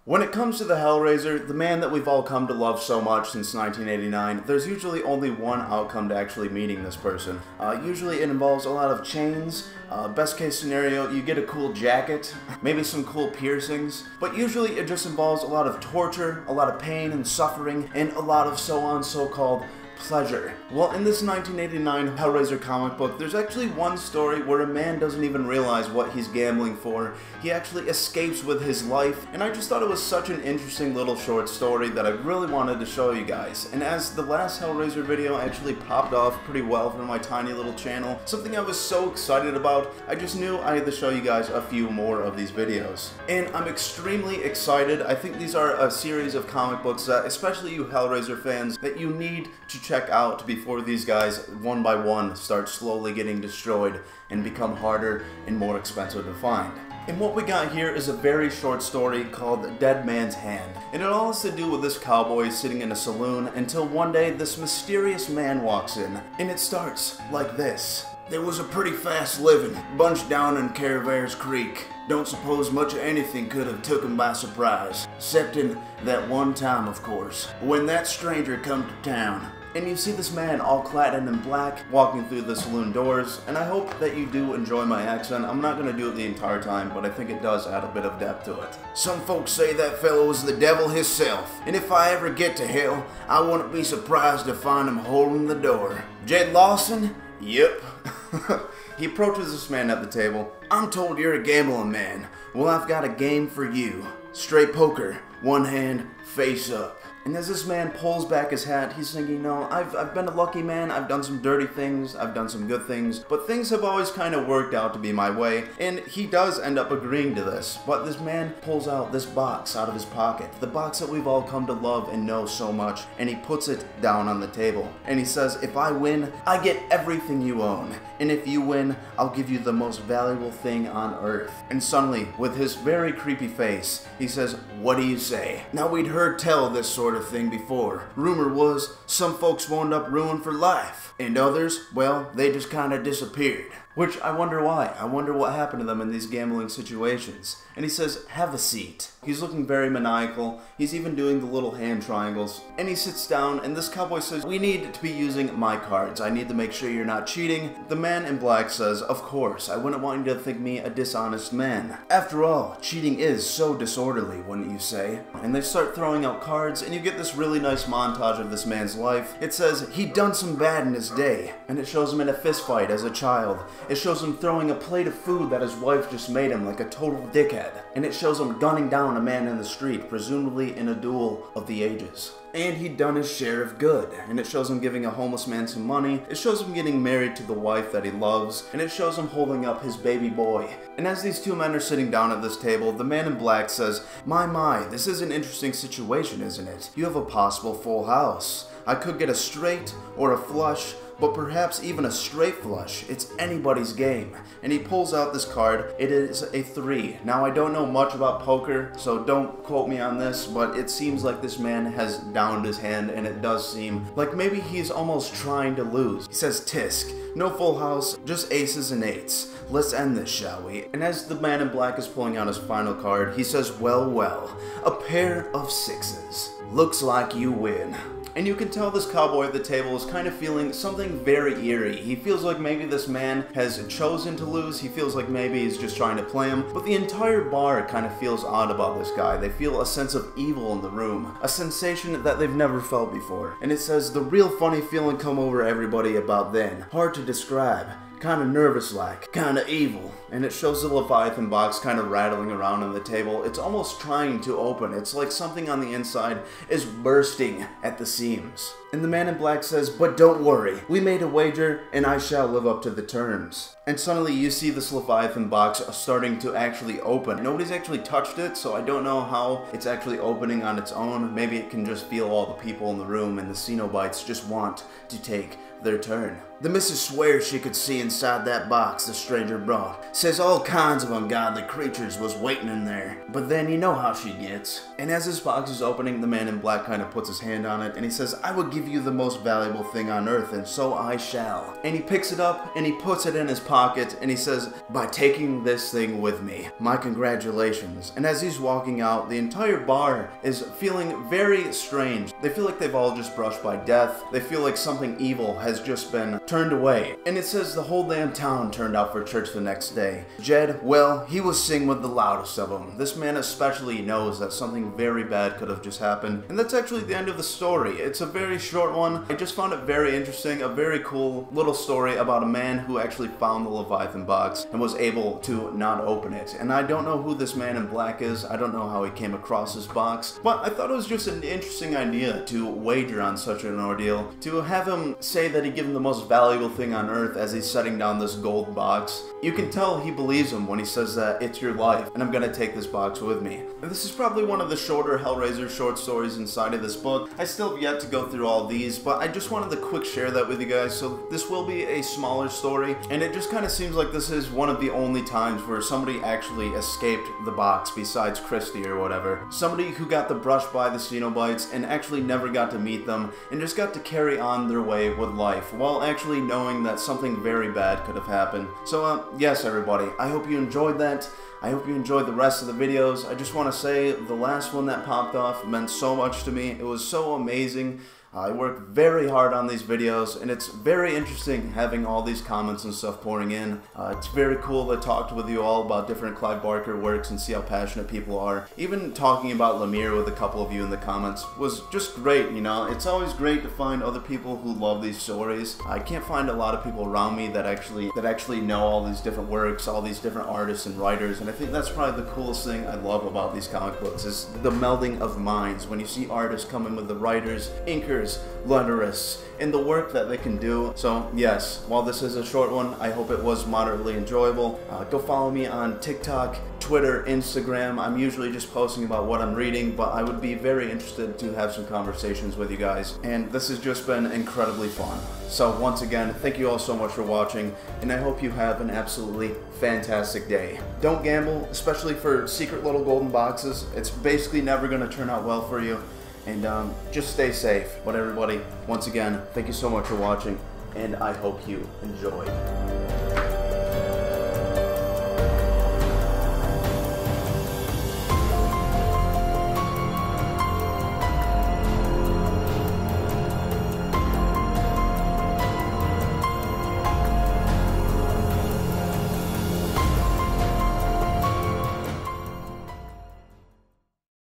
When it comes to the HELLRAISER, the man that we've all come to love so much since 1989, there's usually only one outcome to actually meeting this person. Usually it involves a lot of chains, best case scenario, you get a cool jacket, maybe some cool piercings, but usually it just involves a lot of torture, a lot of pain and suffering, and a lot of so-called pleasure. Well, in this 1989 HELLRAISER comic book, there's actually one story where a man doesn't even realize what he's gambling for. He actually escapes with his life, and I just thought it was such an interesting little short story that I really wanted to show you guys. And as the last HELLRAISER video actually popped off pretty well for my tiny little channel, something I was so excited about, I just knew I had to show you guys a few more of these videos. And I'm extremely excited. I think these are a series of comic books that, especially you HELLRAISER fans, that you need to check out before these guys, one by one, start slowly getting destroyed and become harder and more expensive to find. And what we got here is a very short story called Dead Man's Hand. And it all has to do with this cowboy sitting in a saloon until one day this mysterious man walks in. And it starts like this. There was a pretty fast living, bunched down in Caraveras Creek. Don't suppose much of anything could have took him by surprise, except in that one time, of course, when that stranger come to town. And you see this man all clad in black walking through the saloon doors, and I hope that you do enjoy my accent. I'm not going to do it the entire time, but I think it does add a bit of depth to it. Some folks say that fellow was the devil himself, and if I ever get to hell, I wouldn't be surprised to find him holding the door. Jed Lawson? Yep. He approaches this man at the table. I'm told you're a gambling man. Well, I've got a game for you. Straight poker, one hand, face up. And as this man pulls back his hat, he's thinking, no, I've been a lucky man, I've done some dirty things, I've done some good things, but things have always kind of worked out to be my way, and he does end up agreeing to this. But this man pulls out this box out of his pocket, the box that we've all come to love and know so much, and he puts it down on the table. And he says, if I win, I get everything you own, and if you win, I'll give you the most valuable thing on earth. And suddenly, with his very creepy face, he says, what do you say? Now we'd heard tell of this sort of thing before. Rumor was some folks wound up ruined for life, and others, well, they just kind of disappeared. Which I wonder why. I wonder what happened to them in these gambling situations. And he says, have a seat. He's looking very maniacal. He's even doing the little hand triangles. And he sits down, and this cowboy says, we need to be using my cards. I need to make sure you're not cheating. The man in black says, of course, I wouldn't want you to think me a dishonest man. After all, cheating is so disorderly, wouldn't you say? And they start throwing out cards, and you get this really nice montage of this man's life. It says, he'd done some bad in his day. And it shows him in a fist fight as a child. It shows him throwing a plate of food that his wife just made him like a total dickhead. And it shows him gunning down a man in the street, presumably in a duel of the ages. And he'd done his share of good. And it shows him giving a homeless man some money. It shows him getting married to the wife that he loves. And it shows him holding up his baby boy. And as these two men are sitting down at this table, the man in black says, my, this is an interesting situation, isn't it? You have a possible full house. I could get a straight or a flush, but perhaps even a straight flush. It's anybody's game. And he pulls out this card. It is a 3. Now, I don't know much about poker, so don't quote me on this, but it seems like this man has downed his hand, and it does seem like maybe he's almost trying to lose. He says, tisk. No full house, just aces and 8s. Let's end this, shall we? And as the man in black is pulling out his final card, he says, well, a pair of 6s. Looks like you win. And you can tell this cowboy at the table is kind of feeling something very eerie. He feels like maybe this man has chosen to lose. He feels like maybe he's just trying to play him. But the entire bar kind of feels odd about this guy. They feel a sense of evil in the room. A sensation that they've never felt before. And it says, the real funny feeling come over everybody about then. Hard to describe. Kinda nervous like, kinda evil. And it shows the Leviathan box kind of rattling around on the table. It's almost trying to open. It's like something on the inside is bursting at the seams. And the man in black says, but don't worry, we made a wager and I shall live up to the terms. And suddenly you see this Leviathan box starting to actually open. Nobody's actually touched it, so I don't know how it's actually opening on its own. Maybe it can just feel all the people in the room and the Cenobites just want to take their turn. The missus swears she could see inside that box the stranger brought. Says all kinds of ungodly creatures was waiting in there. But then you know how she gets. And as this box is opening, the man in black kind of puts his hand on it and he says, I will give you the most valuable thing on earth, and so I shall. And he picks it up and he puts it in his pocket. pocket, and he says, "By taking this thing with me, my congratulations." And as he's walking out, the entire bar is feeling very strange. They feel like they've all just brushed by death. They feel like something evil has just been turned away. And it says the whole damn town turned out for church the next day. Jed, well, he was singing with the loudest of them. This man especially knows that something very bad could have just happened. And that's actually the end of the story. It's a very short one. I just found it very interesting, a very cool little story about a man who actually found the Leviathan box and was able to not open it. And I don't know who this man in black is. I don't know how he came across this box, but I thought it was just an interesting idea to wager on such an ordeal, to have him say that he gave him the most valuable thing on earth as he's setting down this gold box. You can tell he believes him when he says that it's your life, and I'm gonna take this box with me. And this is probably one of the shorter HELLRAISER short stories inside of this book. I still have yet to go through all these, but I just wanted to quick share that with you guys. So this will be a smaller story, and it just kind of seems like this is one of the only times where somebody actually escaped the box besides Christy or whatever. Somebody who got the brush by the Cenobites and actually never got to meet them and just got to carry on their way with life while actually knowing that something very bad could have happened. So yes everybody, I hope you enjoyed that. I hope you enjoyed the rest of the videos. I just want to say the last one that popped off meant so much to me. It was so amazing. I worked very hard on these videos, and it's very interesting having all these comments and stuff pouring in. It's very cool to talk with you all about different Clive Barker works and see how passionate people are. Even talking about Lemire with a couple of you in the comments was just great, you know? It's always great to find other people who love these stories. I can't find a lot of people around me that actually know all these different works, all these different artists and writers, and I think that's probably the coolest thing I love about these comic books is the melding of minds. When you see artists come in with the writers, inkers, letterists, and the work that they can do. So yes, while this is a short one, I hope it was moderately enjoyable. Go follow me on TikTok, Twitter, Instagram. I'm usually just posting about what I'm reading, but I would be very interested to have some conversations with you guys. And this has just been incredibly fun. So once again, thank you all so much for watching, and I hope you have an absolutely fantastic day. Don't gamble, especially for secret little golden boxes. It's basically never going to turn out well for you. And just stay safe. But everybody, once again, thank you so much for watching, and I hope you enjoyed.